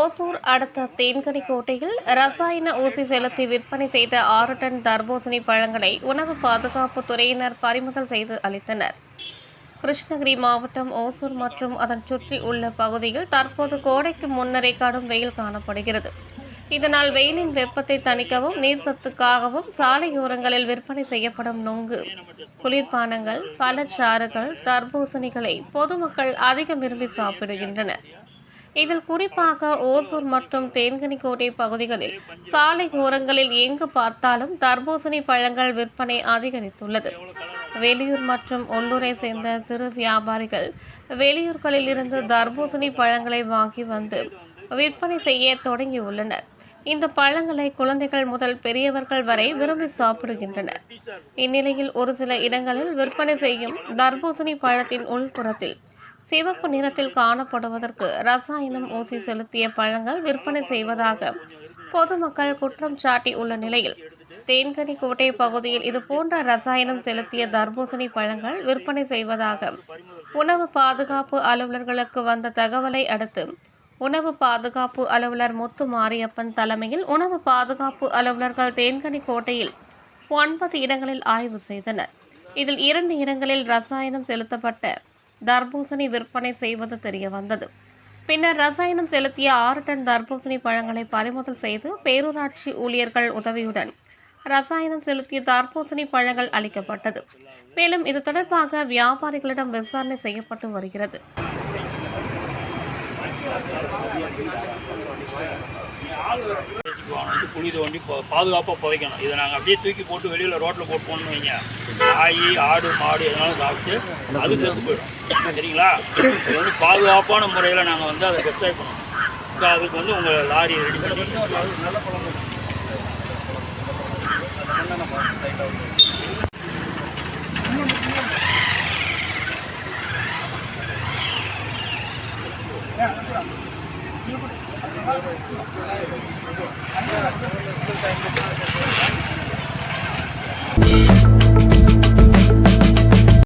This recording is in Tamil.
ஓசூர் அடுத்த தேன்கனிக்கோட்டையில் ரசாயன ஊசி செலுத்தி விற்பனை செய்த 6 டன் தர்பூசணி பழங்களை உணவு பாதுகாப்பு துறையினர் பறிமுதல் செய்து அளித்தனர். கிருஷ்ணகிரி மாவட்டம் ஓசூர் மற்றும் அதன் சுற்றி உள்ள பகுதியில் தற்போது கோடைக்கு முன்னரே கடும் வெயில் காணப்படுகிறது. இதனால் வெயிலின் வெப்பத்தை தணிக்கவும் நீர்சத்துக்காகவும் சாலையோரங்களில் விற்பனை செய்யப்படும் நுங்கு, குளிர்பானங்கள், பழச்சாறுகள், தர்பூசணிகளை பொதுமக்கள் அதிகம் விரும்பி சாப்பிடுகின்றனர். இதில் குறிப்பாக ஓசூர் மற்றும் தேன்கனிக்கோட்டை பகுதிகளில் சாலை ஓரங்களில் எங்கு பார்த்தாலும் தர்பூசணி பழங்கள் விற்பனை அதிகரித்துள்ளது. வெளியூர் மற்றும் உள்ளூரை சேர்ந்த சிறு வியாபாரிகள் வெளியூர்களில் இருந்து தர்பூசணி பழங்களை வாங்கி வந்து விற்பனை செய்ய தொடங்கியுள்ளனர். இந்த பழங்களை குழந்தைகள் முதல் பெரியவர்கள் வரை விரும்பி சாப்பிடுகின்றனர். இந்நிலையில் ஒரு சில இடங்களில் விற்பனை செய்யும் தர்பூசணி பழத்தின் உள்புறத்தில் சிவப்பு நிறத்தில் காணப்படுவதற்கு ரசாயனம் ஊசி செலுத்திய பழங்கள் விற்பனை செய்வதாக பொதுமக்கள் குற்றம் சாட்டி உள்ள நிலையில் தேன்கனிக்கோட்டை பகுதியில் இதுபோன்ற ரசாயனம் செலுத்திய தர்பூசணி பழங்கள் விற்பனை செய்வதாக உணவு பாதுகாப்பு அலுவலர்களுக்கு வந்த தகவலை அடுத்து உணவு பாதுகாப்பு அலுவலர் முத்து மாரியப்பன் தலைமையில் உணவு பாதுகாப்பு அலுவலர்கள் தேன்கனிக்கோட்டையில் 9 இடங்களில் ஆய்வு செய்தனர். இதில் 2 இடங்களில் ரசாயனம் செலுத்தப்பட்ட தர்பூசணி விற்பனை செய்வது தெரியவந்தது. பின்னர் ரசாயனம் செலுத்திய 6 டன் தர்பூசணி பழங்களை பறிமுதல் செய்து பேரூராட்சி ஊழியர்கள் உதவியுடன் ரசாயனம் செலுத்திய தர்பூசணி பழங்கள் அளிக்கப்பட்டது. மேலும் இது தொடர்பாக வியாபாரிகளிடம் விசாரணை செய்யப்பட்டு வருகிறது. குழி தோண்டி பாதுகாப்பாக புதைக்கணும். இதை நாங்கள் அப்படியே தூக்கி போட்டு வெளியில் ரோட்டில் போட்டு போகணும்னு வைங்க, நாய், ஆடு, மாடு எதனாலும் சாப்பிட்டு அது செத்து போயிடும். சரிங்களா? இது வந்து பாதுகாப்பான முறையில் நாங்கள் வந்து அதை வெப்சைட் பண்ணணும். இப்போ அதுக்கு வந்து உங்கள் லாரி ரெடி பண்ணி நல்ல பழம் Thank you.